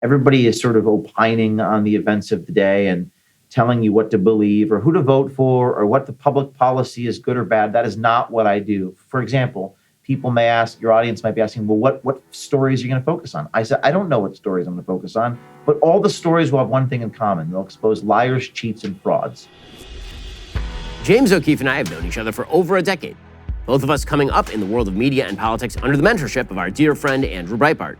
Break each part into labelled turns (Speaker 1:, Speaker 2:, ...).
Speaker 1: everybody is sort of opining on the events of the day and telling you what to believe or who to vote for or what the public policy is good or bad. That is not what I do. For example, people may ask, your audience might be asking, well, what stories are you going to focus on? I said, I don't know what stories I'm going to focus on, but all the stories will have one thing in common. They'll expose liars, cheats, and frauds.
Speaker 2: James O'Keefe and I have known each other for over a decade, both of us coming up in the world of media and politics under the mentorship of our dear friend Andrew Breitbart.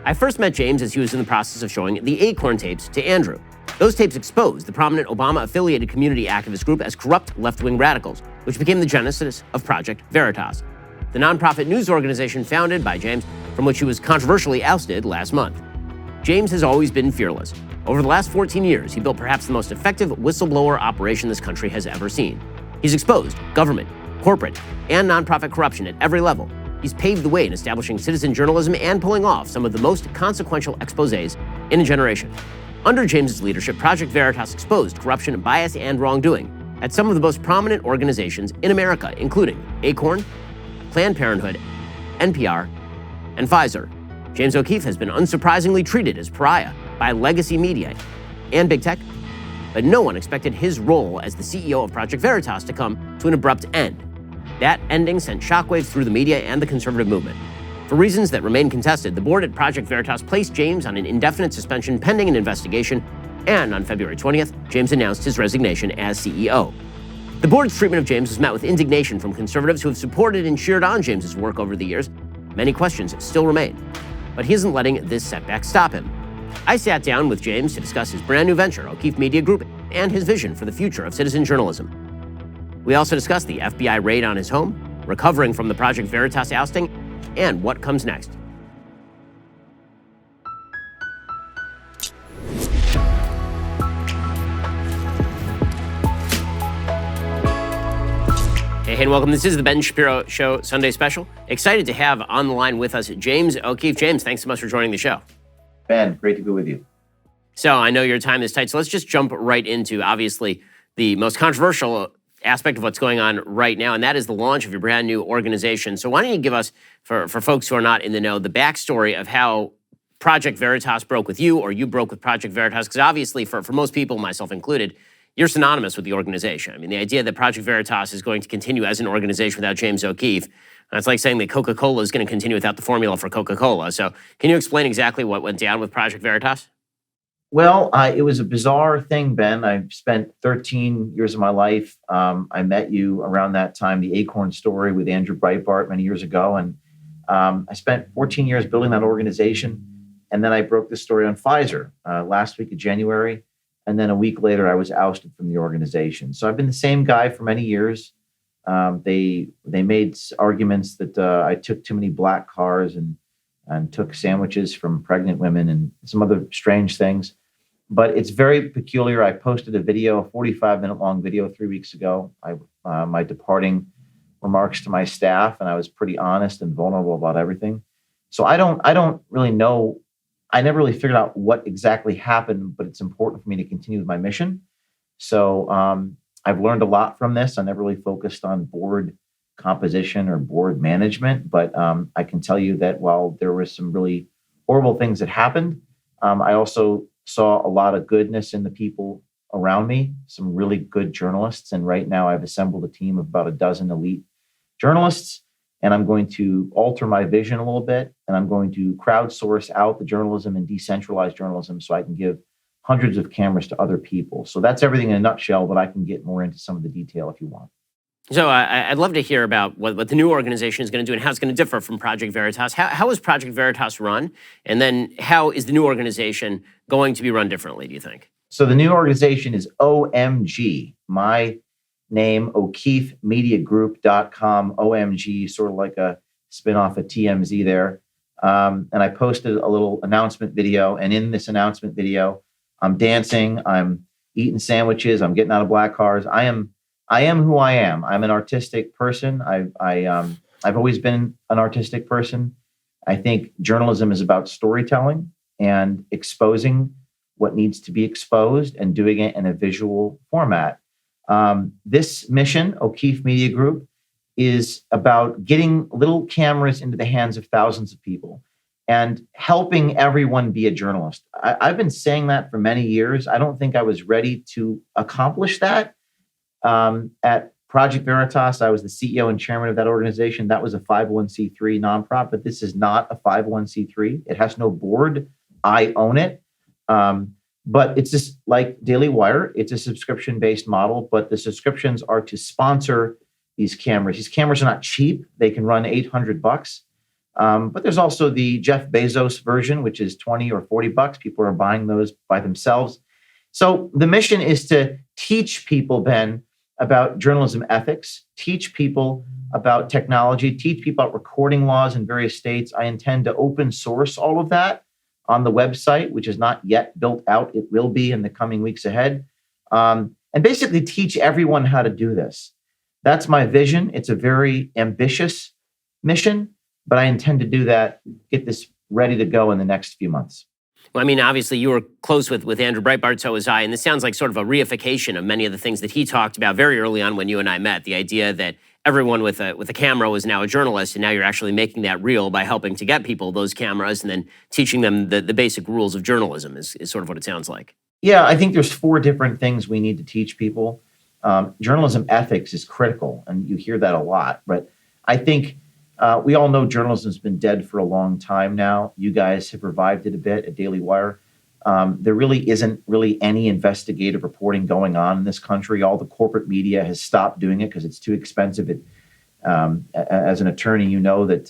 Speaker 2: I first met James as he was in the process of showing the Acorn tapes to Andrew. Those tapes exposed the prominent Obama-affiliated community activist group as corrupt left-wing radicals, which became the genesis of Project Veritas, the nonprofit news organization founded by James, from which he was controversially ousted last month. James has always been fearless. Over the last 14 years, he built perhaps the most effective whistleblower operation this country has ever seen. He's exposed government, corporate, and nonprofit corruption at every level. He's paved the way in establishing citizen journalism and pulling off some of the most consequential exposés in a generation. Under James's leadership, Project Veritas exposed corruption, bias, and wrongdoing at some of the most prominent organizations in America, including Acorn, Planned Parenthood, NPR, and Pfizer. James O'Keefe has been unsurprisingly treated as pariah by legacy media and big tech, but no one expected his role as the CEO of Project Veritas to come to an abrupt end. That ending sent shockwaves through the media and the conservative movement. For reasons that remain contested, the board at Project Veritas placed James on an indefinite suspension pending an investigation, and on February 20th, James announced his resignation as CEO. The board's treatment of James was met with indignation from conservatives who have supported and cheered on James's work over the years. Many questions still remain, but he isn't letting this setback stop him. I sat down with James to discuss his brand new venture, O'Keefe Media Group, and his vision for the future of citizen journalism. We also discussed the FBI raid on his home, recovering from the Project Veritas ousting, and what comes next. Hey, and welcome. This is the Ben Shapiro Show Sunday Special. Excited to have on the line with us James O'Keefe. James, thanks so much for joining the show.
Speaker 1: Ben, great to be with you.
Speaker 2: So I know your time is tight, so let's just jump right into, obviously, the most controversial aspect of what's going on right now, and that is the launch of your brand new organization. So why don't you give us, for folks who are not in the know, the backstory of how Project Veritas broke with you, or you broke with Project Veritas? Because obviously, for most people, myself included, you're synonymous with the organization. I mean, the idea that Project Veritas is going to continue as an organization without James O'Keefe, it's like saying that Coca-Cola is going to continue without the formula for Coca-Cola. So can you explain exactly what went down with Project Veritas?
Speaker 1: Well, it was a bizarre thing, Ben. I spent 13 years of my life. I met you around that time, the Acorn story with Andrew Breitbart many years ago. And I spent 14 years building that organization. And then I broke the story on Pfizer last week of January. And then a week later, I was ousted from the organization. So I've been the same guy for many years. They made arguments that I took too many black cars and took sandwiches from pregnant women and some other strange things. But it's very peculiar. I posted a 45-minute long video 3 weeks ago. My departing remarks to my staff, and I was pretty honest and vulnerable about everything. So I don't really know. I never really figured out what exactly happened, but it's important for me to continue with my mission. So I've learned a lot from this. I never really focused on board composition or board management, but I can tell you that while there were some really horrible things that happened, I also saw a lot of goodness in the people around me, some really good journalists. And right now I've assembled a team of about a dozen elite journalists, and I'm going to alter my vision a little bit, and I'm going to crowdsource out the journalism and decentralize journalism so I can give hundreds of cameras to other people. So that's everything in a nutshell, but I can get more into some of the detail if you want.
Speaker 2: So I'd love to hear about what the new organization is going to do and how it's going to differ from Project Veritas. How is Project Veritas run? And then how is the new organization going to be run differently, do you think?
Speaker 1: So the new organization is OMG. My name, O'KeefeMediaGroup.com, OMG, sort of like a spinoff of TMZ there. And I posted a little announcement video. And in this announcement video, I'm dancing, I'm eating sandwiches, I'm getting out of black cars. I am who I am. I'm an artistic person. I've always been an artistic person. I think journalism is about storytelling and exposing what needs to be exposed and doing it in a visual format. This mission, O'Keefe Media Group, is about getting little cameras into the hands of thousands of people and helping everyone be a journalist. I've been saying that for many years. I don't think I was ready to accomplish that. At Project Veritas, I was the CEO and chairman of that organization. That was a 501c3 nonprofit. This is not a 501c3. It has no board. I own it. But it's just like Daily Wire. It's a subscription-based model, but the subscriptions are to sponsor these cameras. These cameras are not cheap. They can run $800. But there's also the Jeff Bezos version, which is 20 or 40 bucks. People are buying those by themselves. So the mission is to teach people, Ben, about journalism ethics, teach people about technology, teach people about recording laws in various states. I intend to open source all of that on the website, which is not yet built out. It will be in the coming weeks ahead. And basically teach everyone how to do this. That's my vision. It's a very ambitious mission, but I intend to do that, get this ready to go in the next few months.
Speaker 2: Well, I mean, obviously you were close with Andrew Breitbart, so was I, and this sounds like sort of a reification of many of the things that he talked about very early on when you and I met. The idea that everyone with a camera was now a journalist, and now you're actually making that real by helping to get people those cameras and then teaching them the basic rules of journalism is sort of what it sounds like.
Speaker 1: Yeah, I think there's 4 different things we need to teach people. Journalism ethics is critical, and you hear that a lot, but I think we all know journalism's been dead for a long time now. You guys have revived it a bit at Daily Wire. There really isn't any investigative reporting going on in this country. All the corporate media has stopped doing it because it's too expensive. As an attorney, you know that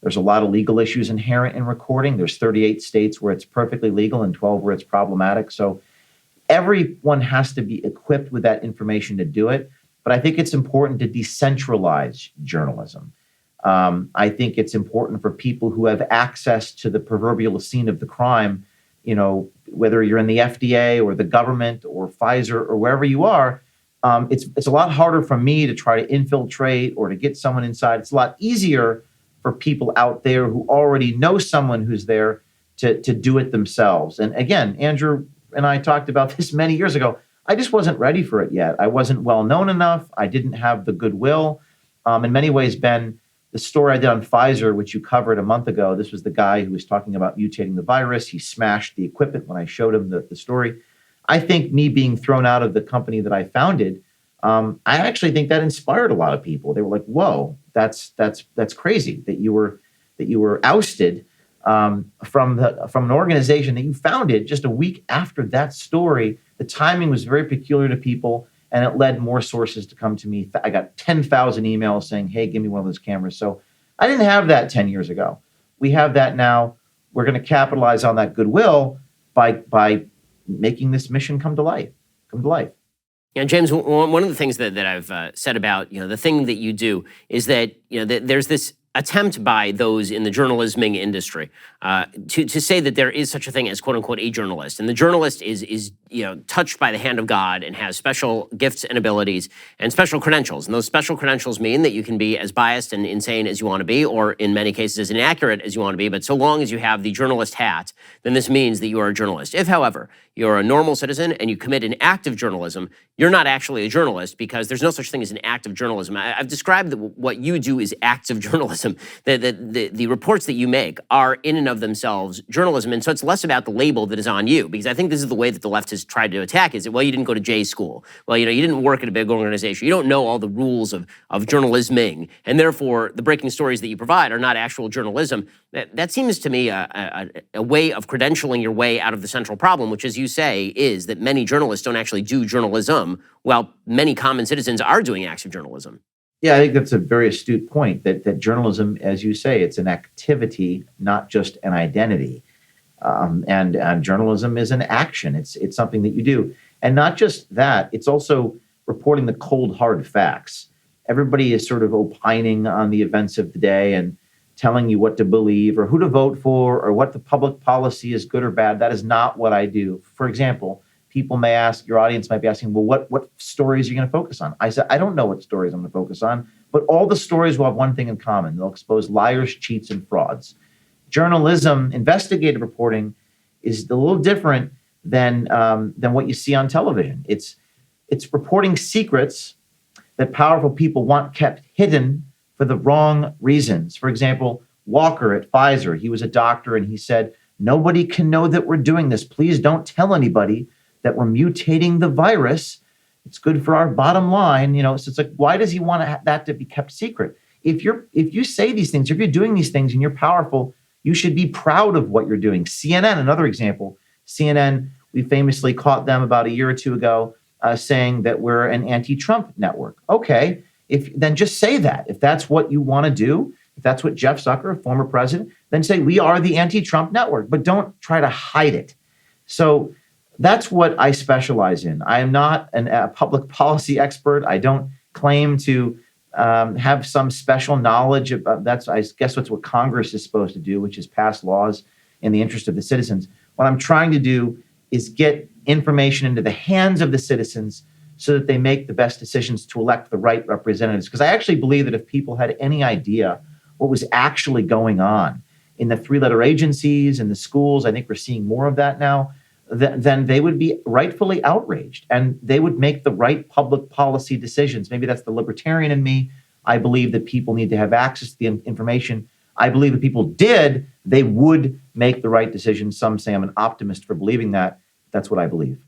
Speaker 1: there's a lot of legal issues inherent in recording. There's 38 states where it's perfectly legal and 12 where it's problematic. So everyone has to be equipped with that information to do it. But I think it's important to decentralize journalism. I think it's important for people who have access to the proverbial scene of the crime, whether you're in the FDA or the government or Pfizer or wherever you are. It's a lot harder for me to try to infiltrate or to get someone inside. It's a lot easier for people out there who already know someone who's there to do it themselves. And again, Andrew and I talked about this many years ago. I just wasn't ready for it yet. I wasn't well known enough. I didn't have the goodwill. In many ways, Ben, the story I did on Pfizer, which you covered a month ago, this was the guy who was talking about mutating the virus. He smashed the equipment when I showed him the story. I think me being thrown out of the company that I founded, I actually think that inspired a lot of people. They were like, "Whoa, that's crazy that you were ousted from an organization that you founded just a week after that story." The timing was very peculiar to people, and it led more sources to come to me. I got 10,000 emails saying, "Hey, give me one of those cameras." So I didn't have that 10 years ago. We have that now. We're going to capitalize on that goodwill by making this mission come to life.
Speaker 2: Yeah, James, one of the things that I've said about the thing that you do is that that there's this attempt by those in the journalisming industry to say that there is such a thing as "quote unquote" a journalist, and the journalist is touched by the hand of God and has special gifts and abilities and special credentials, and those special credentials mean that you can be as biased and insane as you want to be, or in many cases as inaccurate as you want to be. But so long as you have the journalist hat, then this means that you are a journalist. If, however, you're a normal citizen and you commit an act of journalism, you're not actually a journalist, because there's no such thing as an act of journalism. I've described what you do as acts of journalism. The reports that you make are in and of themselves journalism, and so it's less about the label that is on you, because I think this is the way that the left has tried to attack is that, well, you didn't go to J school. Well, you didn't work at a big organization. You don't know all the rules of journalisming, and therefore the breaking stories that you provide are not actual journalism. That seems to me a way of credentialing your way out of the central problem, which, as you say, is that many journalists don't actually do journalism, while many common citizens are doing acts of journalism.
Speaker 1: Yeah, I think that's a very astute point, that journalism, as you say, it's an activity, not just an identity. And journalism is an action. It's something that you do. And not just that, it's also reporting the cold, hard facts. Everybody is sort of opining on the events of the day and telling you what to believe or who to vote for or what the public policy is, good or bad. That is not what I do. For example, people may ask, your audience might be asking, well, what stories are you going to focus on? I said, I don't know what stories I'm going to focus on, but all the stories will have one thing in common. They'll expose liars, cheats, and frauds. Journalism, investigative reporting, is a little different than what you see on television. It's reporting secrets that powerful people want kept hidden for the wrong reasons. For example, Walker at Pfizer. He was a doctor, and he said, nobody can know that we're doing this. Please don't tell anybody that we're mutating the virus. It's good for our bottom line. So it's like, why does he want that to be kept secret? If you say these things, if you're doing these things and you're powerful, you should be proud of what you're doing. CNN, another example. CNN, we famously caught them about a year or two ago saying that we're an anti-Trump network. Okay, then just say that. If that's what you want to do, if that's what Jeff Zucker, former president, then say we are the anti-Trump network, but don't try to hide it. So that's what I specialize in. I am not a public policy expert. I don't claim to have some special knowledge about that's. I guess that's what Congress is supposed to do, which is pass laws in the interest of the citizens. What I'm trying to do is get information into the hands of the citizens so that they make the best decisions to elect the right representatives. Because I actually believe that if people had any idea what was actually going on in the three-letter agencies and the schools, I think we're seeing more of that now, then they would be rightfully outraged and they would make the right public policy decisions. Maybe that's the libertarian in me. I believe that people need to have access to the information. I believe if people did, they would make the right decisions. Some say I'm an optimist for believing that. That's what I believe.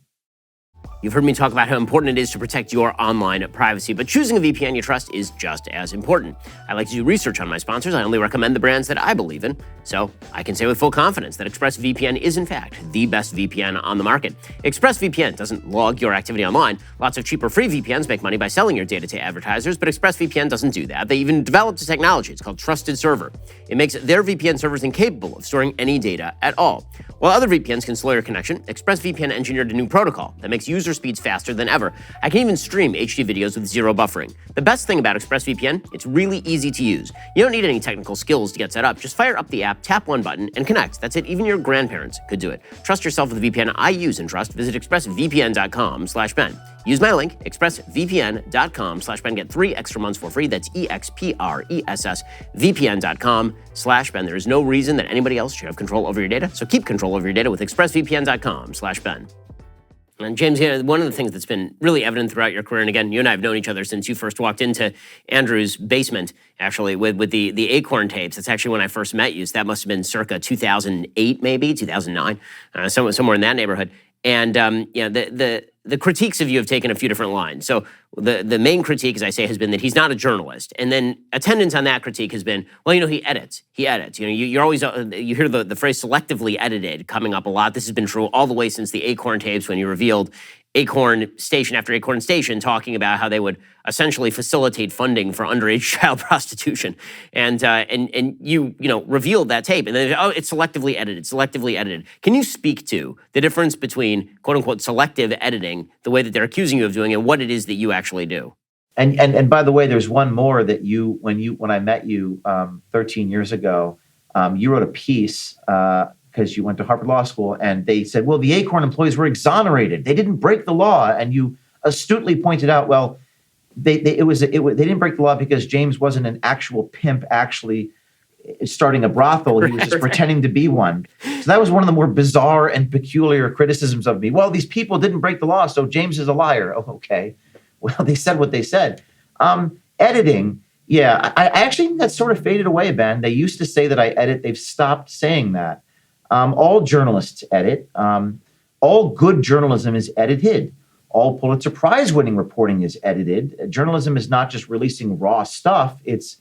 Speaker 2: You've heard me talk about how important it is to protect your online privacy, but choosing a VPN you trust is just as important. I like to do research on my sponsors. I only recommend the brands that I believe in, so I can say with full confidence that ExpressVPN is in fact the best VPN on the market. ExpressVPN doesn't log your activity online. Lots of cheaper free VPNs make money by selling your data to advertisers, but ExpressVPN doesn't do that. They even developed a technology. It's called Trusted Server. It makes their VPN servers incapable of storing any data at all. While other VPNs can slow your connection, ExpressVPN engineered a new protocol that makes user speeds faster than ever. I can even stream HD videos with zero buffering. The best thing about ExpressVPN, it's really easy to use. You don't need any technical skills to get set up. Just fire up the app, tap one button, and connect. That's it. Even your grandparents could do it. Trust yourself with the VPN I use and trust. Visit expressvpn.com/Ben. Use my link, expressvpn.com/Ben. Get 3 extra months for free. That's expressvpn.com/Ben. There is no reason that anybody else should have control over your data, so keep control over your data with expressvpn.com/Ben. And James, one of the things that's been really evident throughout your career, and again, you and I have known each other since you first walked into Andrew's basement, actually, with the Acorn tapes. That's actually when I first met you. So that must have been circa 2008, maybe 2009, somewhere in that neighborhood. And the critiques of you have taken a few different lines. So the main critique, as I say, has been that he's not a journalist. And then attendance on that critique has been, well, he edits. He edits. You're always, you hear the phrase selectively edited coming up a lot. This has been true all the way since the Acorn tapes when you revealed Acorn station after Acorn station talking about how they would essentially facilitate funding for underage child prostitution, and you revealed that tape, and then it's selectively edited. Can you speak to the difference between quote unquote selective editing, the way that they're accusing you of doing, and what it is that you actually do?
Speaker 1: And by the way, there's one more that when I met you 13 years ago, you wrote a piece. Because you went to Harvard Law School, and they said, well, the Acorn employees were exonerated. They didn't break the law. And you astutely pointed out, well, they didn't break the law because James wasn't an actual pimp actually starting a brothel. He was just pretending to be one. So that was one of the more bizarre and peculiar criticisms of me. Well, these people didn't break the law, so James is a liar. Oh, okay. Well, they said what they said. Editing. Yeah, I actually think that sort of faded away, Ben. They used to say that I edit. They've stopped saying that. All journalists edit. All good journalism is edited. All Pulitzer Prize winning reporting is edited. Journalism is not just releasing raw stuff. It's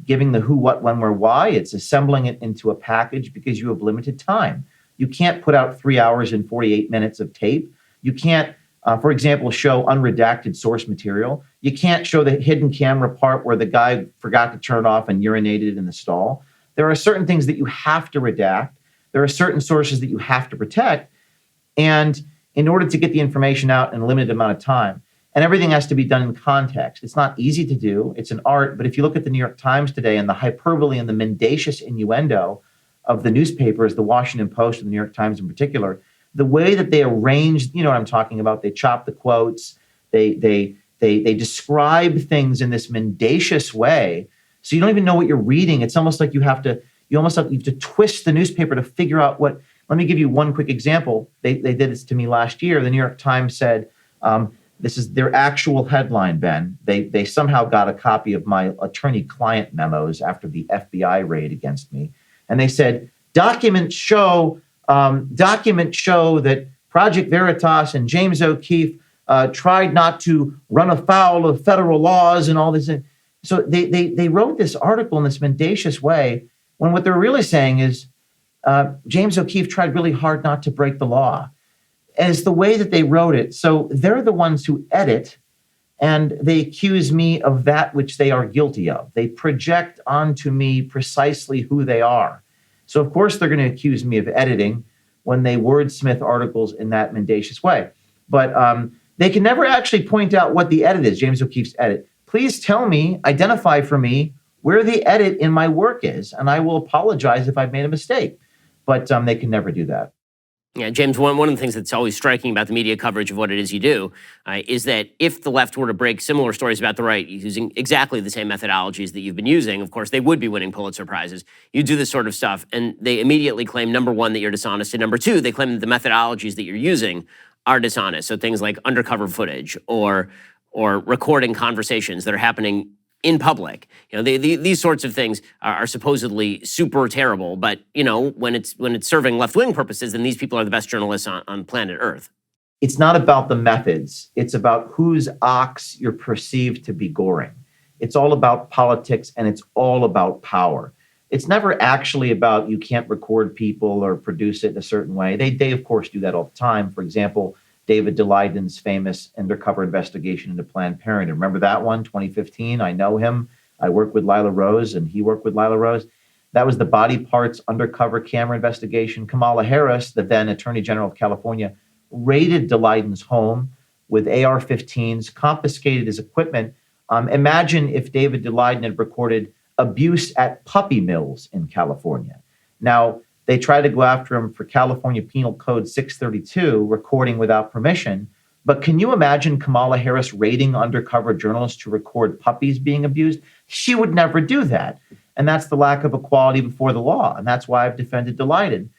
Speaker 1: giving the who, what, when, where, why. It's assembling it into a package because you have limited time. You can't put out 3 hours and 48 minutes of tape. You can't, for example, show unredacted source material. You can't show the hidden camera part where the guy forgot to turn it off and urinated in the stall. There are certain things that you have to redact. There are certain sources that you have to protect, and in order to get the information out in a limited amount of time, and everything has to be done in context. It's not easy to do. It's an art, but if you look at the New York Times today and the hyperbole and the mendacious innuendo of the newspapers, the Washington Post and the New York Times in particular, the way that they arrange, you know what I'm talking about, they chop the quotes, they describe things in this mendacious way, so you don't even know what you're reading. It's almost like you have to twist the newspaper to figure out what. Let me give you one quick example. They did this to me last year. The New York Times said This is their actual headline, Ben. They somehow got a copy of my attorney-client memos after the FBI raid against me, and they said documents show that Project Veritas and James O'Keefe tried not to run afoul of federal laws and all this. So they wrote this article in this mendacious way when what they're really saying is James O'Keefe tried really hard not to break the law. And it's the way that they wrote it. So they're the ones who edit, and they accuse me of that which they are guilty of. They project onto me precisely who they are. So of course they're going to accuse me of editing when they wordsmith articles in that mendacious way. But they can never actually point out what the edit is, James O'Keefe's edit. Please tell me, identify for me where the edit in my work is, and I will apologize if I've made a mistake. But they can never do that.
Speaker 2: Yeah, James, one of the things that's always striking about the media coverage of what it is you do is that if the left were to break similar stories about the right using exactly the same methodologies that you've been using, of course, they would be winning Pulitzer Prizes. You do this sort of stuff, and they immediately claim, number one, that you're dishonest, and number two, they claim that the methodologies that you're using are dishonest. So things like undercover footage or recording conversations that are happening in public. These sorts of things are supposedly super terrible, but when it's serving left-wing purposes, then these people are the best journalists on planet Earth.
Speaker 1: It's not about the methods. It's about whose ox you're perceived to be goring. It's all about politics, and it's all about power. It's never actually about you can't record people or produce it in a certain way. They of course do that all the time. For example, David Daleidon's famous undercover investigation into Planned Parenthood. Remember that one, 2015? I know him. I worked with Lila Rose, and he worked with Lila Rose. That was the body parts undercover camera investigation. Kamala Harris, the then Attorney General of California, raided Daleidon's home with AR-15s, confiscated his equipment. Imagine if David Daleidon had recorded abuse at puppy mills in California. Now, they tried to go after him for California Penal Code 632, recording without permission. But can you imagine Kamala Harris raiding undercover journalists to record puppies being abused? She would never do that. And that's the lack of equality before the law. And that's why I've defended Daleidon.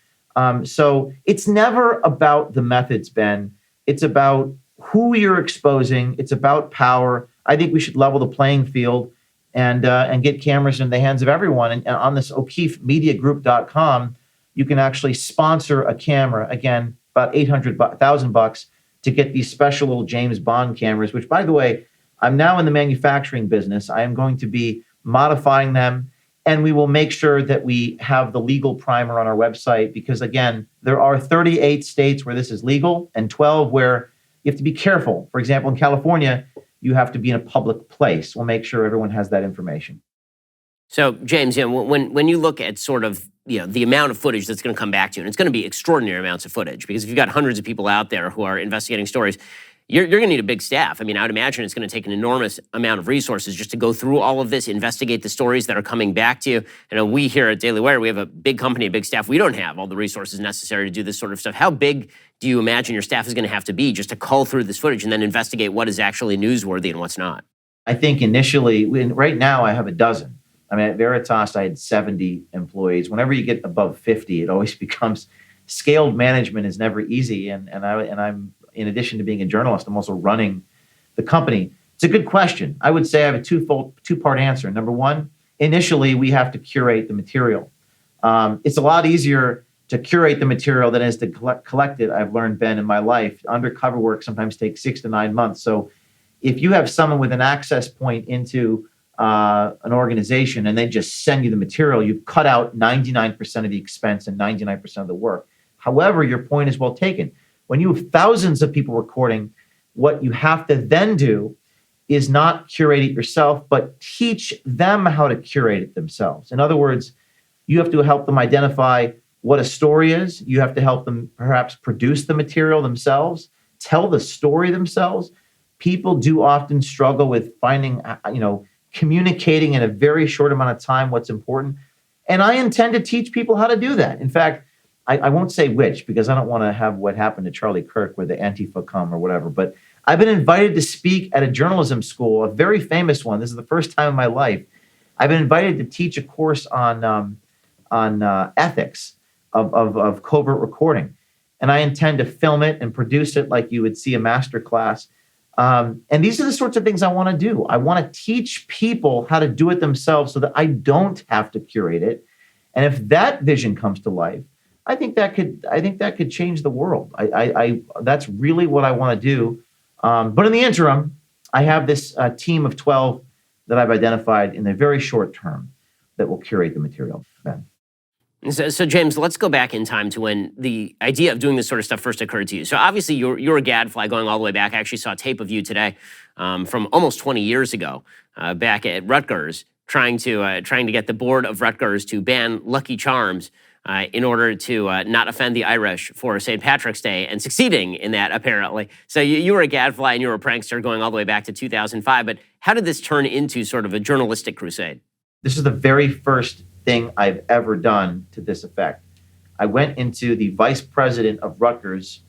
Speaker 1: So it's never about the methods, Ben. It's about who you're exposing. It's about power. I think we should level the playing field and get cameras in the hands of everyone. And on this O'KeefeMediaGroup.com, you can actually sponsor a camera, again, about $800,000 to get these special little James Bond cameras, which, by the way, I'm now in the manufacturing business. I am going to be modifying them, and we will make sure that we have the legal primer on our website because, again, there are 38 states where this is legal and 12 where you have to be careful. For example, in California, you have to be in a public place. We'll make sure everyone has that information.
Speaker 2: So, James, when you look at sort of the amount of footage that's going to come back to you, and it's going to be extraordinary amounts of footage, because if you've got hundreds of people out there who are investigating stories, you're going to need a big staff. I mean, I would imagine it's going to take an enormous amount of resources just to go through all of this, investigate the stories that are coming back to you. We here at Daily Wire, we have a big company, a big staff. We don't have all the resources necessary to do this sort of stuff. How big do you imagine your staff is going to have to be just to cull through this footage and then investigate what is actually newsworthy and what's not?
Speaker 1: I think initially, right now I have a dozen. I mean, at Veritas, I had 70 employees. Whenever you get above 50, it always becomes scaled management is never easy. And I'm, in addition to being a journalist, I'm also running the company. It's a good question. I would say I have a two-part answer. Number one, initially, we have to curate the material. It's a lot easier to curate the material than it is to collect it. I've learned, Ben, in my life. Undercover work sometimes takes 6 to 9 months. So if you have someone with an access point into an organization and they just send you the material, you've cut out 99% of the expense and 99% of the work. However, your point is well taken. When you have thousands of people recording, what you have to then do is not curate it yourself, but teach them how to curate it themselves. In other words, you have to help them identify what a story is. You have to help them perhaps produce the material themselves, tell the story themselves. People do often struggle with finding, communicating in a very short amount of time what's important. And I intend to teach people how to do that. In fact, I won't say which because I don't want to have what happened to Charlie Kirk where the Antifa come or whatever, but I've been invited to speak at a journalism school, a very famous one. This is the first time in my life. I've been invited to teach a course on ethics of covert recording. And I intend to film it and produce it like you would see a master class. And these are the sorts of things I want to do. I want to teach people how to do it themselves so that I don't have to curate it. And if that vision comes to life, I think that could change the world. That's really what I want to do. But in the interim, I have this team of 12 that I've identified in the very short term that will curate the material. Ben.
Speaker 2: So, James, let's go back in time to when the idea of doing this sort of stuff first occurred to you. So obviously you're a gadfly going all the way back. I actually saw tape of you today from almost 20 years ago back at Rutgers trying to get the board of Rutgers to ban Lucky Charms in order to not offend the Irish for St. Patrick's Day, and succeeding in that, apparently. So you were a gadfly and you were a prankster going all the way back to 2005. But how did this turn into sort of a journalistic crusade?
Speaker 1: This is the very first thing I've ever done to this effect. I went into the vice president of Rutgers,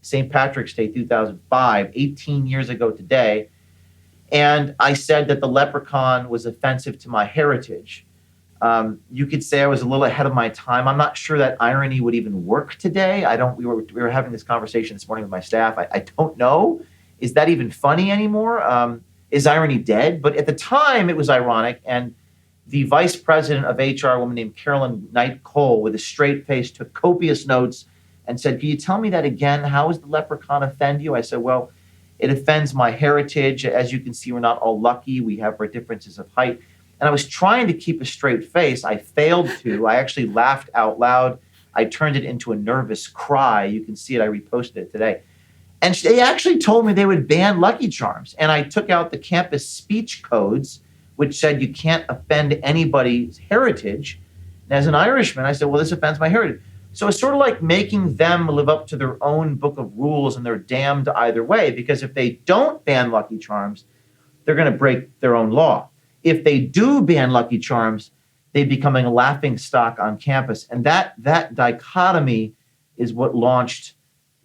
Speaker 1: St. Patrick's Day 2005, 18 years ago today, and I said that the leprechaun was offensive to my heritage. You could say I was a little ahead of my time. I'm not sure that irony would even work today. We were having this conversation this morning with my staff. I don't know. Is that even funny anymore? Is irony dead? But at the time, it was ironic, and the vice president of HR, a woman named Carolyn Knight Cole, with a straight face, took copious notes and said, "Can you tell me that again? How does the leprechaun offend you?" I said, "Well, it offends my heritage. As you can see, we're not all lucky. We have our differences of height." And I was trying to keep a straight face. I failed to. I actually laughed out loud. I turned it into a nervous cry. You can see it. I reposted it today. And they actually told me they would ban Lucky Charms. And I took out the campus speech codes, which said you can't offend anybody's heritage. And as an Irishman, I said, well, this offends my heritage. So it's sort of like making them live up to their own book of rules, and they're damned either way, because if they don't ban Lucky Charms, they're going to break their own law. If they do ban Lucky Charms, they become a laughing stock on campus. And that dichotomy is what launched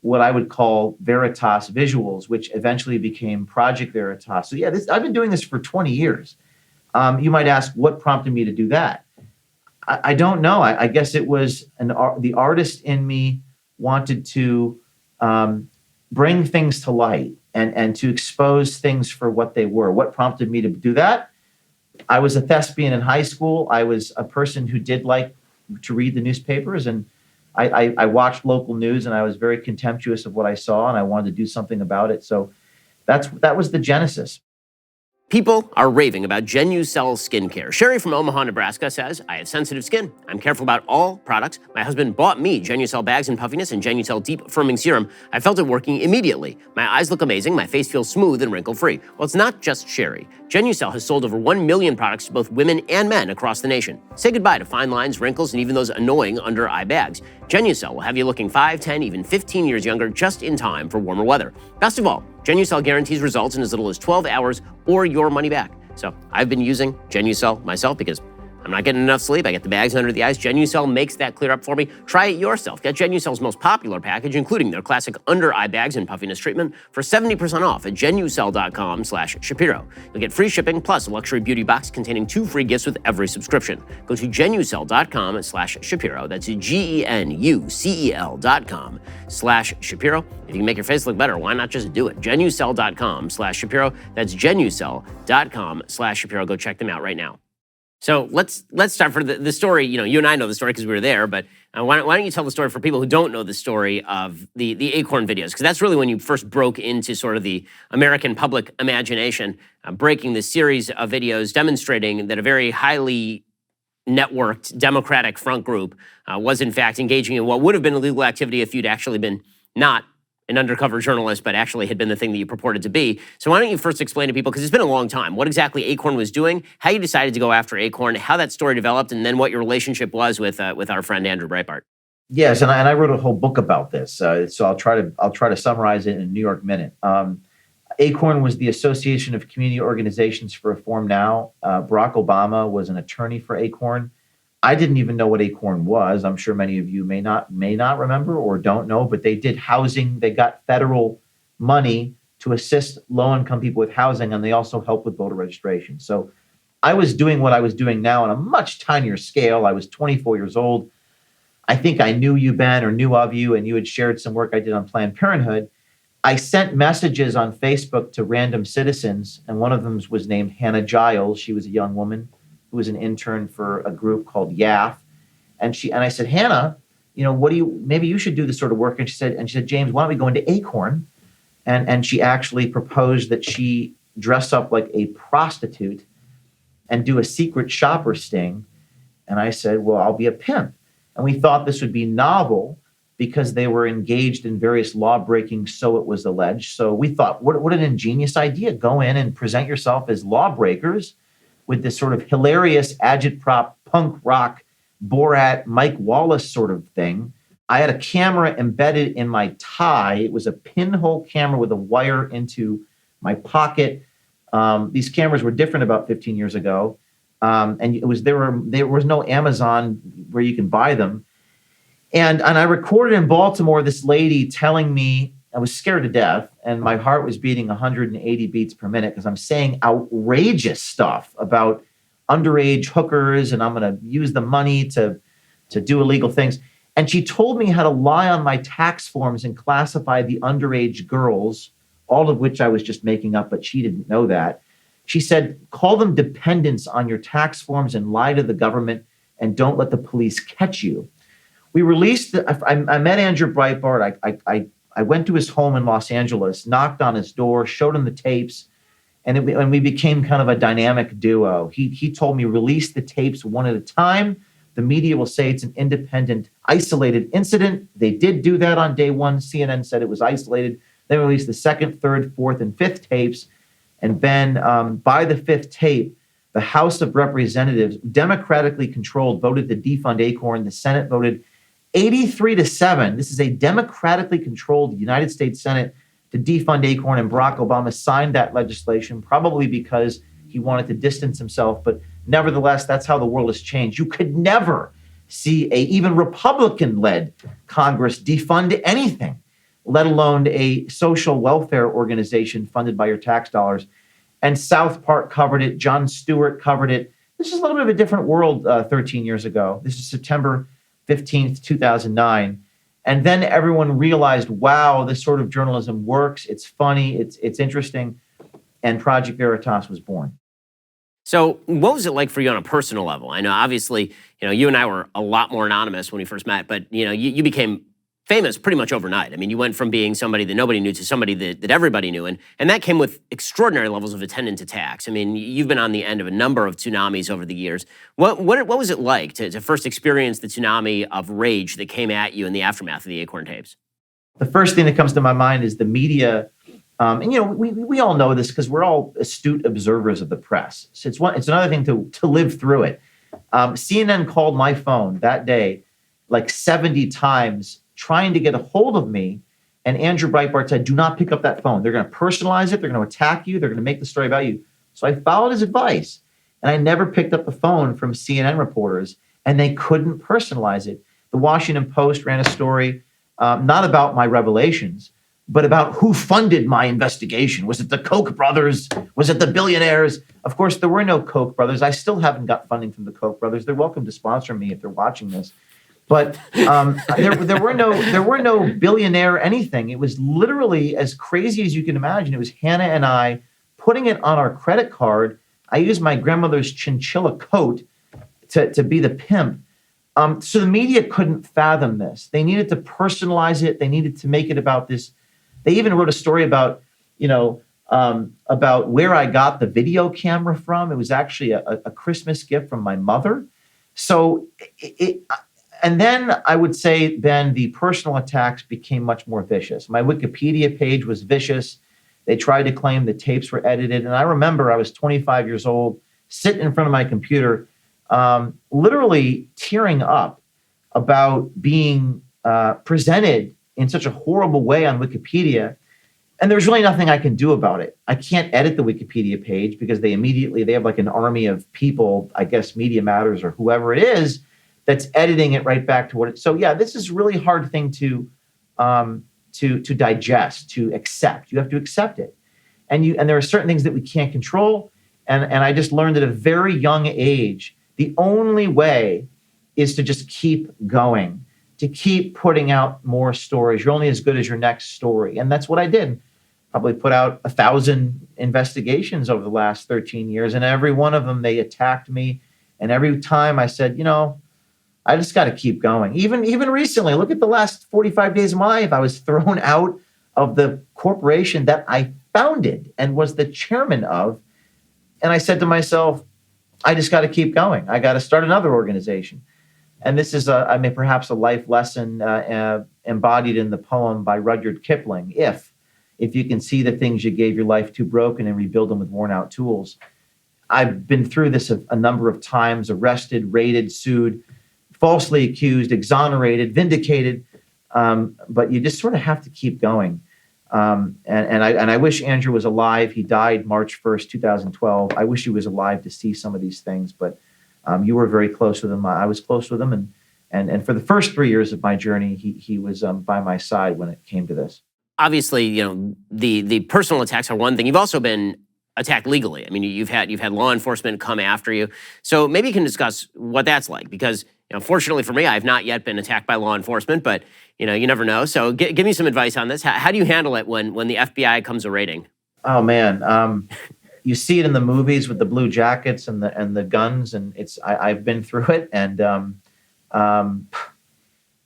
Speaker 1: what I would call Veritas Visuals, which eventually became Project Veritas. So yeah, I've been doing this for 20 years. You might ask, what prompted me to do that? I don't know. I guess it was the artist in me wanted to bring things to light and to expose things for what they were. What prompted me to do that? I was a thespian in high school. I was a person who did like to read the newspapers, and I watched local news, and I was very contemptuous of what I saw, and I wanted to do something about it. So that was the genesis.
Speaker 2: People are raving about Genucell skincare. Sherry from Omaha, Nebraska says, I have sensitive skin. I'm careful about all products. My husband bought me Genucell bags and puffiness and Genucell deep firming serum. I felt it working immediately. My eyes look amazing. My face feels smooth and wrinkle-free. Well, it's not just Sherry. Genucell has sold over 1 million products to both women and men across the nation. Say goodbye to fine lines, wrinkles, and even those annoying under-eye bags. Genucell will have you looking 5, 10, even 15 years younger just in time for warmer weather. Best of all, Genucell guarantees results in as little as 12 hours or your money back. So I've been using Genucell myself because I'm not getting enough sleep. I get the bags under the eyes. Genucell makes that clear up for me. Try it yourself. Get Genucell's most popular package, including their classic under-eye bags and puffiness treatment, for 70% off at Genucell.com/Shapiro. You'll get free shipping plus a luxury beauty box containing 2 free gifts with every subscription. Go to Genucell.com/Shapiro. That's GENUCEL.com/Shapiro. If you can make your face look better, why not just do it? Genucell.com/Shapiro. That's Genucell.com/Shapiro. Go check them out right now. So let's start for the story. You know, you and I know the story because we were there, but why don't you tell the story for people who don't know the story of the Acorn videos? Because that's really when you first broke into sort of the American public imagination, breaking the series of videos demonstrating that a very highly networked Democratic front group was in fact engaging in what would have been illegal activity if you'd actually been not an undercover journalist, but actually had been the thing that you purported to be. So why don't you first explain to people, because it's been a long time, what exactly Acorn was doing, how you decided to go after Acorn, how that story developed, and then what your relationship was with our friend Andrew Breitbart.
Speaker 1: Yes, and I wrote a whole book about this. So I'll try to summarize it in a New York minute. Acorn was the Association of Community Organizations for Reform Now. Barack Obama was an attorney for Acorn. I didn't even know what Acorn was. I'm sure many of you may not remember or don't know, but they did housing. They got federal money to assist low-income people with housing, and they also helped with voter registration. So I was doing what I was doing now on a much tinier scale. I was 24 years old. I think I knew you, Ben, or knew of you, and you had shared some work I did on Planned Parenthood. I sent messages on Facebook to random citizens, and one of them was named Hannah Giles. She was a young woman who was an intern for a group called YAF. And I said, Hannah, maybe you should do this sort of work. And she said, James, why don't we go into Acorn? And she actually proposed that she dress up like a prostitute and do a secret shopper sting. And I said, well, I'll be a pimp. And we thought this would be novel because they were engaged in various law breaking, so it was alleged. So we thought, what an ingenious idea. Go in and present yourself as lawbreakers with this sort of hilarious agitprop punk rock Borat Mike Wallace sort of thing. I had a camera embedded in my tie. It was a pinhole camera with a wire into my pocket. These cameras were different about 15 years ago. And there was no Amazon where you can buy them. And I recorded in Baltimore this lady telling me, I was scared to death, and my heart was beating 180 beats per minute because I'm saying outrageous stuff about underage hookers, and I'm going to use the money to do illegal things. And she told me how to lie on my tax forms and classify the underage girls, all of which I was just making up, but she didn't know that. She said, call them dependents on your tax forms and lie to the government and don't let the police catch you. We released, I met Andrew Breitbart. I went to his home in Los Angeles, knocked on his door, showed him the tapes, and we became kind of a dynamic duo. He told me, release the tapes one at a time. The media will say it's an independent, isolated incident. They did do that on day one. CNN said it was isolated. They released the second, third, fourth, and fifth tapes. And Ben, by the fifth tape, the House of Representatives, democratically controlled, voted to defund Acorn. The Senate voted 83-7. This is a democratically controlled United States Senate to defund Acorn, and Barack Obama signed that legislation, probably because he wanted to distance himself. But nevertheless, that's how the world has changed. You could never see a even Republican-led Congress defund anything, let alone a social welfare organization funded by your tax dollars. And South Park covered it. Jon Stewart covered it. This is a little bit of a different world 13 years ago. This is September 15th, 2009. And then everyone realized, wow, this sort of journalism works. It's funny. It's interesting. And Project Veritas was born.
Speaker 2: So what was it like for you on a personal level? I know, obviously, you and I were a lot more anonymous when we first met, but, you became famous pretty much overnight. I mean, you went from being somebody that nobody knew to somebody that everybody knew. And that came with extraordinary levels of attendance attacks. I mean, you've been on the end of a number of tsunamis over the years. What was it like to first experience the tsunami of rage that came at you in the aftermath of the Acorn tapes?
Speaker 1: The first thing that comes to my mind is the media. And we all know this because we're all astute observers of the press. So it's another thing to live through it. CNN called my phone that day like 70 times trying to get a hold of me. And Andrew Breitbart said, do not pick up that phone. They're going to personalize it. They're going to attack you. They're going to make the story about you. So I followed his advice, and I never picked up the phone from CNN reporters, and they couldn't personalize it. The Washington Post ran a story not about my revelations, but about who funded my investigation. Was it the Koch brothers? Was it the billionaires? Of course, there were no Koch brothers. I still haven't got funding from the Koch brothers. They're welcome to sponsor me if they're watching this. But there were no billionaire anything. It was literally as crazy as you can imagine. It was Hannah and I putting it on our credit card. I used my grandmother's chinchilla coat to be the pimp. So the media couldn't fathom this. They needed to personalize it. They needed to make it about this. They even wrote a story about where I got the video camera from. It was actually a Christmas gift from my mother. So and then I would say, Ben, the personal attacks became much more vicious. My Wikipedia page was vicious. They tried to claim the tapes were edited. And I remember I was 25 years old, sitting in front of my computer, literally tearing up about being presented in such a horrible way on Wikipedia. And there's really nothing I can do about it. I can't edit the Wikipedia page because they have like an army of people, I guess Media Matters or whoever it is, that's editing it right back to what it. So yeah, this is a really hard thing to digest, to accept. You have to accept it, and there are certain things that we can't control. And I just learned at a very young age, the only way is to just keep going. to keep putting out more stories. You're only as good as your next story. And that's what I did. Probably put out 1,000 investigations over the last 13 years. And every one of them, they attacked me. And every time I said, I just got to keep going. Even recently, look at the last 45 days of my life. I was thrown out of the corporation that I founded and was the chairman of. And I said to myself, I just got to keep going. I got to start another organization. And this is, perhaps a life lesson embodied in the poem by Rudyard Kipling. If you can see the things you gave your life to broken and rebuild them with worn out tools. I've been through this a number of times, arrested, raided, sued, falsely accused, exonerated, vindicated. But you just sort of have to keep going. And I wish Andrew was alive. He died March 1st, 2012. I wish he was alive to see some of these things, but you were very close with him. I was close with him. And for the first 3 years of my journey, he was by my side when it came to this.
Speaker 2: Obviously, the personal attacks are one thing. You've also been attacked legally. I mean, you've had law enforcement come after you. So maybe you can discuss what that's like, because fortunately for me, I've not yet been attacked by law enforcement, but you never know. So give me some advice on this. How do you handle it when the FBI comes a raiding?
Speaker 1: Oh man, you see it in the movies with the blue jackets and the guns, and I've been through it, and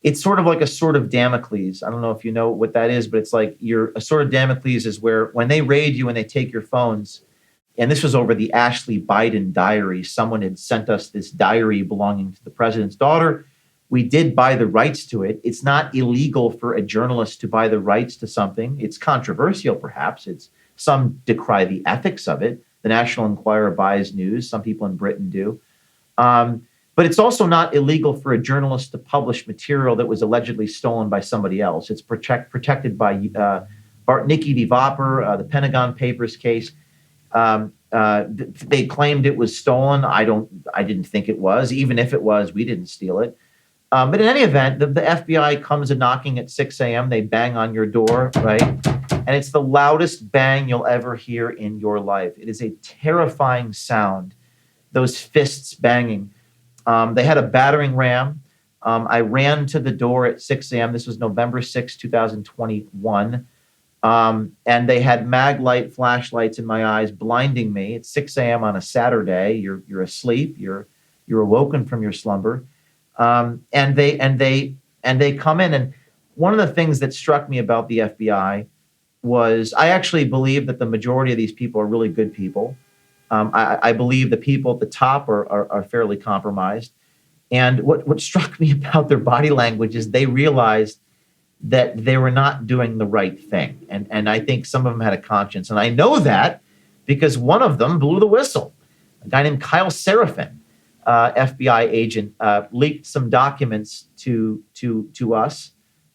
Speaker 1: it's sort of like a sword of Damocles. I don't know if you know what that is, but it's like a sword of Damocles is where when they raid you and they take your phones, and this was over the Ashley Biden diary. Someone had sent us this diary belonging to the president's daughter. We did buy the rights to it. It's not illegal for a journalist to buy the rights to something. It's controversial, perhaps. Some decry the ethics of it. The National Enquirer buys news. Some people in Britain do. But it's also not illegal for a journalist to publish material that was allegedly stolen by somebody else. It's protected by Bartnicki v. Vopper, the Pentagon Papers case. They claimed it was stolen. I didn't think it was. Even if it was, we didn't steal it. But in any event, the FBI comes knocking at 6 a.m. They bang on your door, right? And it's the loudest bang you'll ever hear in your life. It is a terrifying sound, those fists banging. They had a battering ram. I ran to the door at 6 a.m. This was November 6, 2021. And they had mag light flashlights in my eyes, blinding me. It's 6 a.m. on a Saturday. You're asleep. You're awoken from your slumber. And they come in. And one of the things that struck me about the FBI was I actually believe that the majority of these people are really good people. I believe the people at the top are fairly compromised. And what struck me about their body language is they realized that they were not doing the right thing. And I think some of them had a conscience. And I know that because one of them blew the whistle. A guy named Kyle Seraphin, FBI agent, leaked some documents to us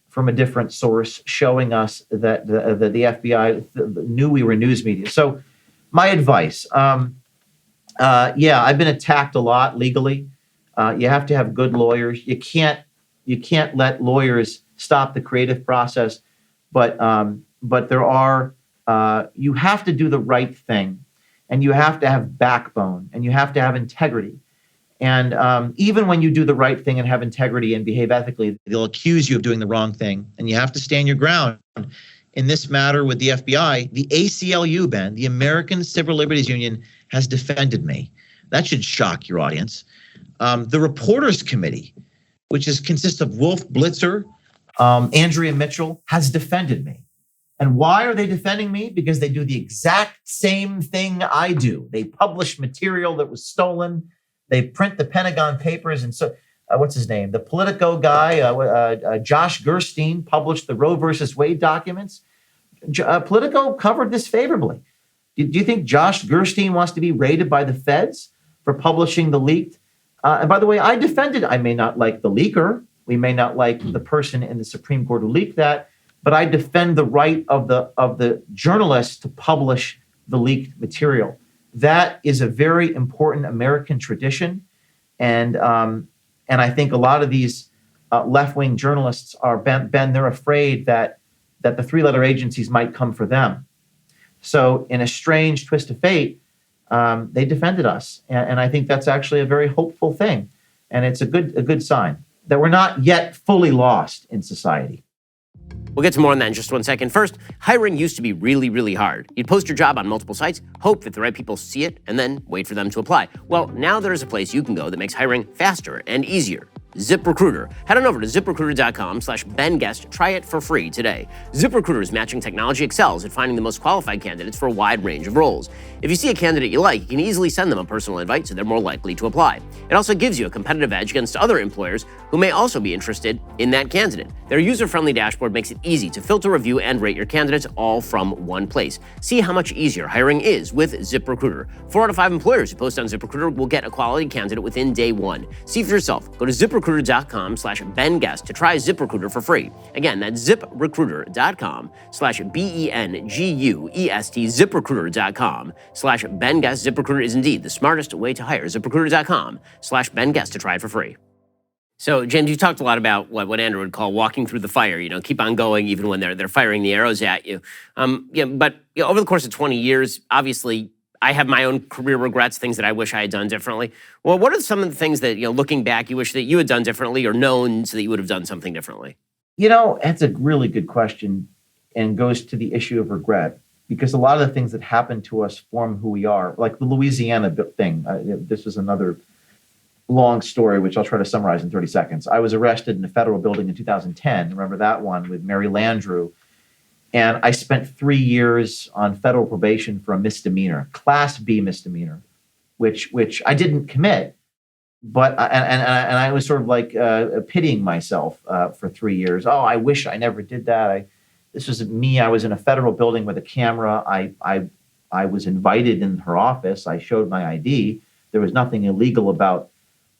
Speaker 1: from a different source showing us that the FBI knew we were news media. So my advice, I've been attacked a lot legally. You have to have good lawyers. You can't let lawyers stop the creative process, but there are you have to do the right thing, and you have to have backbone, and you have to have integrity. And even when you do the right thing and have integrity and behave ethically, they'll accuse you of doing the wrong thing, and you have to stand your ground. In this matter with the FBI, the ACLU, Ben, the American Civil Liberties Union, has defended me. That should shock your audience. The Reporters Committee, which consists of Wolf Blitzer, Andrea Mitchell, has defended me. And why are they defending me? Because they do the exact same thing I do. They publish material that was stolen. They print the Pentagon Papers. And so, what's his name? The Politico guy, Josh Gerstein, published the Roe versus Wade documents. Politico covered this favorably. Do you think Josh Gerstein wants to be raided by the feds for publishing the leaked? And by the way, I may not like the leaker. We may not like the person in the Supreme Court who leaked that, but I defend the right of the journalists to publish the leaked material. That is a very important American tradition, and I think a lot of these left-wing journalists are they're afraid that the three-letter agencies might come for them. So, in a strange twist of fate, they defended us, and I think that's actually a very hopeful thing, and it's a good sign. that we're not yet fully lost in society.
Speaker 2: We'll get to more on that in just one second. First, hiring used to be really, really hard. You'd post your job on multiple sites, hope that the right people see it, and then wait for them to apply. Well, now there's a place you can go that makes hiring faster and easier. ZipRecruiter. Head on over to ZipRecruiter.com/BenGuest. Try it for free today. ZipRecruiter's matching technology excels at finding the most qualified candidates for a wide range of roles. If you see a candidate you like, you can easily send them a personal invite so they're more likely to apply. It also gives you a competitive edge against other employers who may also be interested in that candidate. Their user-friendly dashboard makes it easy to filter, review, and rate your candidates all from one place. See how much easier hiring is with ZipRecruiter. 4 out of 5 employers who post on ZipRecruiter will get a quality candidate within day 1. See for yourself. Go to ZipRecruiter.com/BenGuest to try ZipRecruiter for free. Again, that's ZipRecruiter.com/BenGuest. ZipRecruiter.com/BenGuest. ZipRecruiter is indeed the smartest way to hire. ZipRecruiter.com/BenGuest to try it for free. So, James, you talked a lot about what Andrew would call walking through the fire. Keep on going even when they're firing the arrows at you. But over the course of 20 years, obviously, I have my own career regrets, things that I wish I had done differently. Well, what are some of the things that, looking back, you wish that you had done differently or known so that you would have done something differently?
Speaker 1: That's a really good question and goes to the issue of regret, because a lot of the things that happen to us form who we are. Like the Louisiana thing. This is another long story, which I'll try to summarize in 30 seconds. I was arrested in a federal building in 2010. Remember that one with Mary Landrieu. And I spent 3 years on federal probation for a misdemeanor, Class B misdemeanor, which I didn't commit. But I was sort of like pitying myself for 3 years. Oh, I wish I never did that. This was me. I was in a federal building with a camera. I was invited in her office. I showed my ID. There was nothing illegal about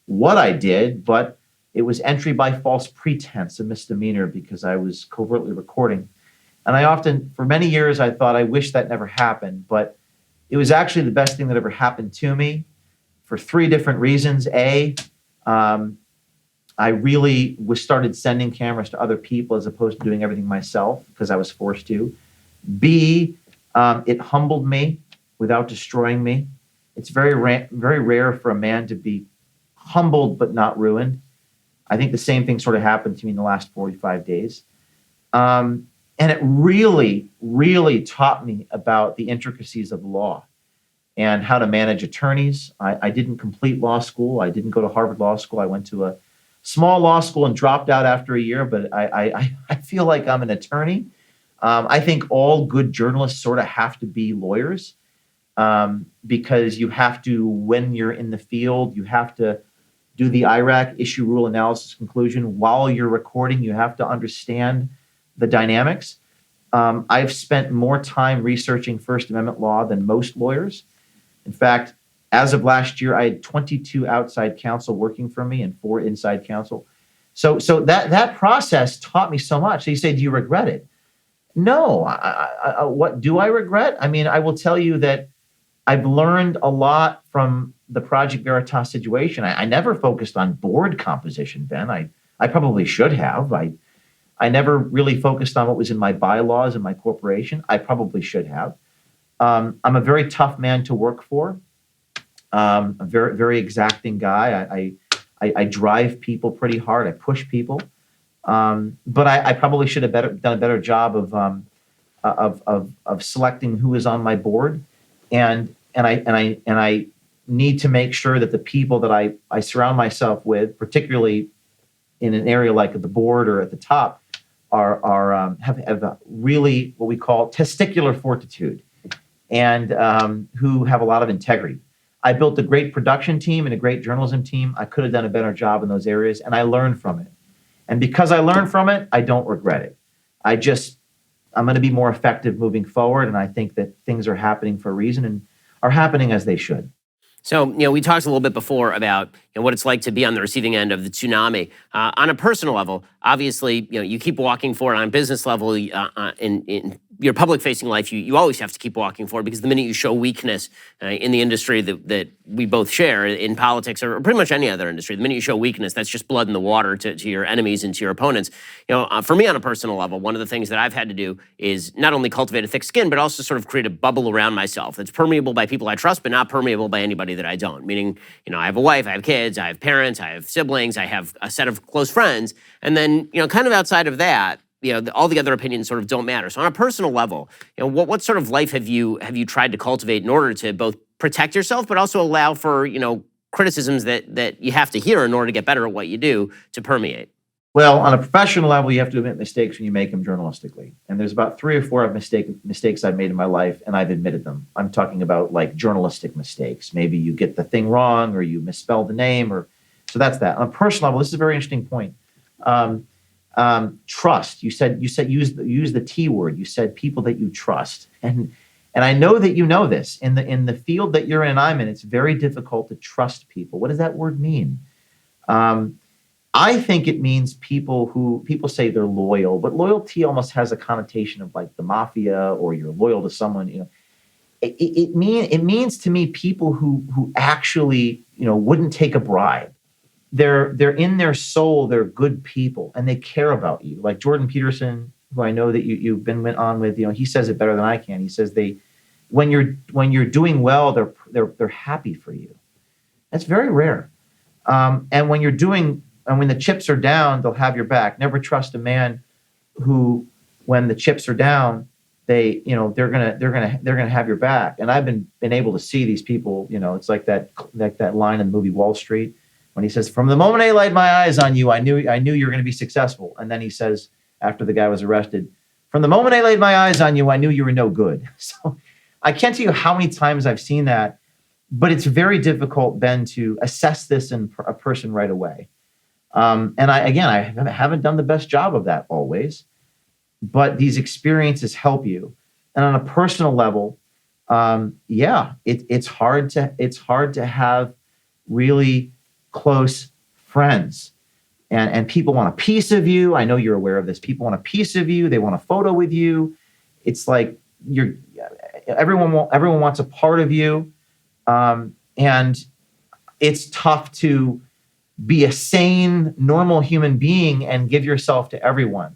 Speaker 1: what I did, but it was entry by false pretense, a misdemeanor, because I was covertly recording. And for many years, I thought I wish that never happened, but it was actually the best thing that ever happened to me for 3 different reasons. A, I really started sending cameras to other people as opposed to doing everything myself because I was forced to. B, it humbled me without destroying me. It's very rare for a man to be humbled but not ruined. I think the same thing sort of happened to me in the last 45 days. And it really, really taught me about the intricacies of the law and how to manage attorneys. I didn't complete law school. I didn't go to Harvard Law School. I went to a small law school and dropped out after a year, but I feel like I'm an attorney. I think all good journalists sort of have to be lawyers because you have to, when you're in the field, you have to do the IRAC issue rule analysis conclusion. While you're recording, you have to understand the dynamics. I've spent more time researching First Amendment law than most lawyers. In fact, as of last year, I had 22 outside counsel working for me and 4 inside counsel. So that process taught me so much. So you say, do you regret it? No. What do I regret? I mean, I will tell you that I've learned a lot from the Project Veritas situation. I never focused on board composition, Ben. I probably should have. I never really focused on what was in my bylaws and my corporation. I probably should have. I'm a very tough man to work for. A very, very exacting guy. I drive people pretty hard. I push people. But I probably should have done a better job of selecting who is on my board. And I need to make sure that the people that I surround myself with, particularly in an area like at the board or at the top, have a really what we call testicular fortitude, and who have a lot of integrity. I built a great production team and a great journalism team. I could have done a better job in those areas, and I learned from it. And because I learned from it, I don't regret it. I'm going to be more effective moving forward, and I think that things are happening for a reason and are happening as they should.
Speaker 2: So, we talked a little bit before about what it's like to be on the receiving end of the tsunami. On a personal level, obviously, you keep walking forward. On a business level, in your public-facing life, you always have to keep walking forward, because the minute you show weakness in the industry that we both share, in politics or pretty much any other industry, the minute you show weakness, that's just blood in the water to your enemies and to your opponents. For me on a personal level, one of the things that I've had to do is not only cultivate a thick skin, but also sort of create a bubble around myself that's permeable by people I trust, but not permeable by anybody that I don't. Meaning, I have a wife, I have kids, I have parents, I have siblings, I have a set of close friends, and then, kind of outside of that, all the other opinions sort of don't matter. So on a personal level, what sort of life have you tried to cultivate in order to both protect yourself, but also allow for, criticisms that you have to hear in order to get better at what you do to permeate?
Speaker 1: Well, on a professional level, you have to admit mistakes when you make them journalistically. And there's about 3 or 4 mistakes I've made in my life, and I've admitted them. I'm talking about like journalistic mistakes. Maybe you get the thing wrong, or you misspell the name, so that's that. On a personal level, this is a very interesting point. Trust. You said use the T word. You said people that you trust, and I know that you know this in the field that you're in and I'm in. It's very difficult to trust people. What does that word mean? I think it means people say they're loyal, but loyalty almost has a connotation of like the mafia, or you're loyal to someone. It means to me people who actually wouldn't take a bribe. They're in their soul, they're good people, and they care about you. Like Jordan Peterson, who I know that you've been on with, he says it better than I can. He says when you're doing well, they're happy for you. That's very rare. And when the chips are down, they'll have your back. Never trust a man who, when the chips are down, they're gonna have your back. And I've been able to see these people. It's like that line in the movie Wall Street, when he says, "From the moment I laid my eyes on you, I knew you were going to be successful." And then he says, after the guy was arrested, "From the moment I laid my eyes on you, I knew you were no good." So I can't tell you how many times I've seen that, but it's very difficult, Ben, to assess this in a person right away. And I haven't done the best job of that always, but these experiences help you. And on a personal level, it's hard to have really close friends, and people want a piece of you. I know you're aware of this. People want a piece of you. They want a photo with you. It's like everyone wants a part of you, and it's tough to be a sane, normal human being and give yourself to everyone.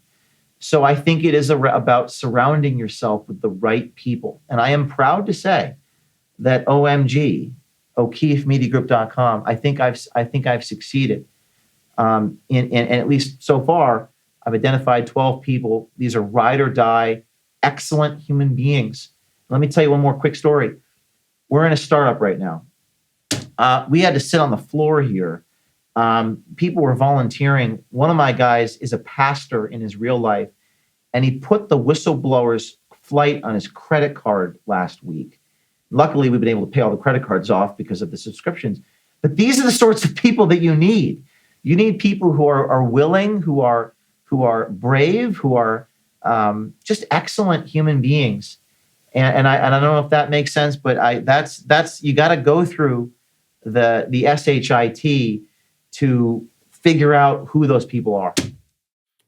Speaker 1: So I think it is about surrounding yourself with the right people. And I am proud to say that OMG, O'KeefeMediaGroup.com, I think I've succeeded. And at least so far, I've identified 12 people. These are ride or die, excellent human beings. Let me tell you one more quick story. We're in a startup right now. We had to sit on the floor here. People were volunteering. One of my guys is a pastor in his real life, and he put the whistleblower's flight on his credit card last week. Luckily, we've been able to pay all the credit cards off because of the subscriptions. But these are the sorts of people that you need. You need people who are willing, who are brave, who are just excellent human beings. And I don't know if that makes sense, but that's you got to go through the SHIT to figure out who those people are.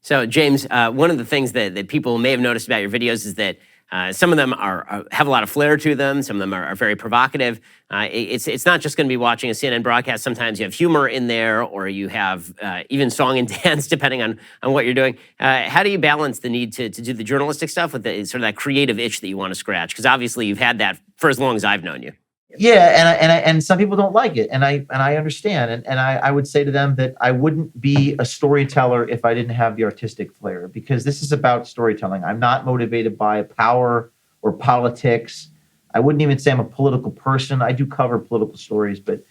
Speaker 2: So, James, one of the things that people may have noticed about your videos is that some of them have a lot of flair to them. Some of them are very provocative. It's not just going to be watching a CNN broadcast. Sometimes you have humor in there, or you have even song and dance, depending on what you're doing. How do you balance the need to do the journalistic stuff with the sort of that creative itch that you want to scratch? Because obviously you've had that for as long as I've known you.
Speaker 1: Yeah, and some people don't like it, and I understand, and I would say to them that I wouldn't be a storyteller if I didn't have the artistic flair, because this is about storytelling. I'm not motivated by power or politics. I wouldn't even say I'm a political person. I do cover political stories, but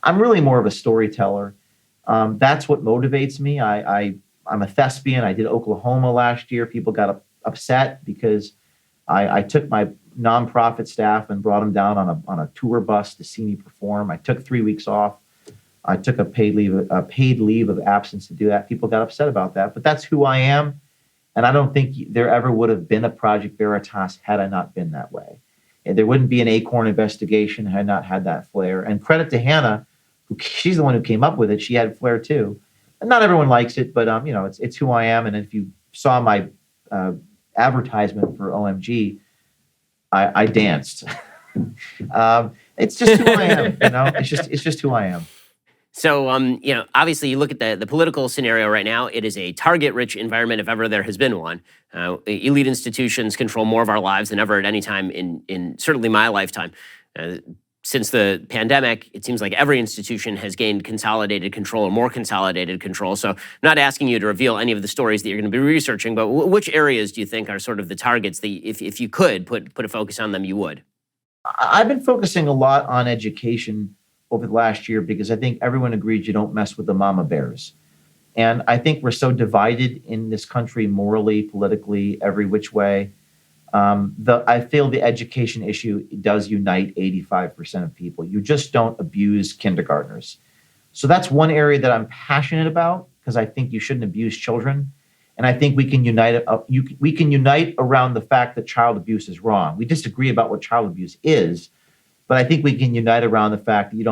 Speaker 1: I'm really more of a storyteller. That's what motivates me. I'm a thespian. I did Oklahoma last year. People got upset because I took my nonprofit staff and brought them down on a tour bus to see me perform. I took 3 weeks off. I took a paid leave of absence to do that. People got upset about that, but that's who I am. And I don't think there ever would have been a Project Veritas had I not been that way. And there wouldn't be an Acorn investigation had I not had that flair. And credit to Hannah, she's the one who came up with it. She had flair too. And not everyone likes it, but it's who I am. And if you saw my advertisement for OMG, I danced. It's just who I am. It's just who I am.
Speaker 2: So, obviously, you look at the political scenario right now. It is a target-rich environment, if ever there has been one. Elite institutions control more of our lives than ever at any time in certainly my lifetime. Since the pandemic, it seems like every institution has gained consolidated control or more consolidated control. So, I'm not asking you to reveal any of the stories that you're going to be researching, but which areas do you think are sort of the targets that, if you could put a focus on them, you would?
Speaker 1: I've been focusing a lot on education over the last year because I think everyone agrees you don't mess with the mama bears. And I think we're so divided in this country morally, politically, every which way. I feel the education issue does unite 85% of people. You just don't abuse kindergartners. So that's one area that I'm passionate about because I think you shouldn't abuse children. And I think we can unite around the fact that child abuse is wrong. We disagree about what child abuse is, but I think we can unite around the fact that you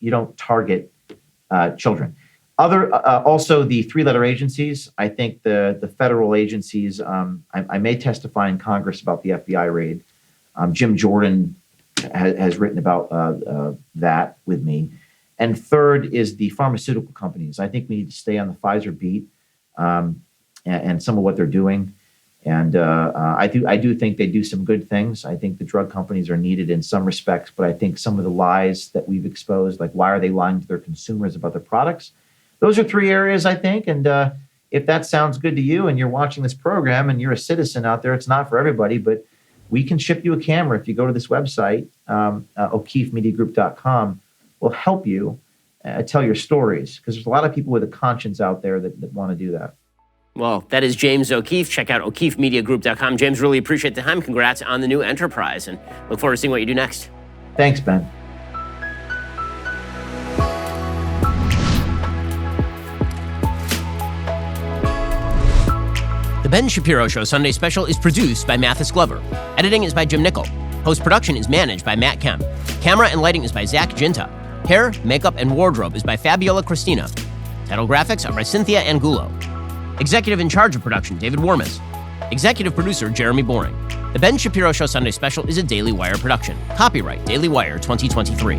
Speaker 1: don't target children. Also the three-letter agencies. I think the federal agencies. I may testify in Congress about the FBI raid. Jim Jordan has written about that with me. And third is the pharmaceutical companies. I think we need to stay on the Pfizer beat and some of what they're doing. And I do think they do some good things. I think the drug companies are needed in some respects, but I think some of the lies that we've exposed, like why are they lying to their consumers about their products? Those are three areas, I think. And if that sounds good to you and you're watching this program and you're a citizen out there, it's not for everybody, but we can ship you a camera if you go to this website, o'keefemediagroup.com. Will help you tell your stories because there's a lot of people with a conscience out there that want to do that.
Speaker 2: Well, that is James O'Keefe. Check out o'keefemediagroup.com. James, really appreciate the time. Congrats on the new enterprise and look forward to seeing what you do next.
Speaker 1: Thanks, Ben.
Speaker 2: The Ben Shapiro Show Sunday Special is produced by Mathis Glover. Editing is by Jim Nickel. Post-production is managed by Matt Kemp. Camera and lighting is by Zach Ginta. Hair, makeup, and wardrobe is by Fabiola Cristina. Title graphics are by Cynthia Angulo. Executive in charge of production, David Wormus. Executive producer, Jeremy Boring. The Ben Shapiro Show Sunday Special is a Daily Wire production. Copyright Daily Wire 2023.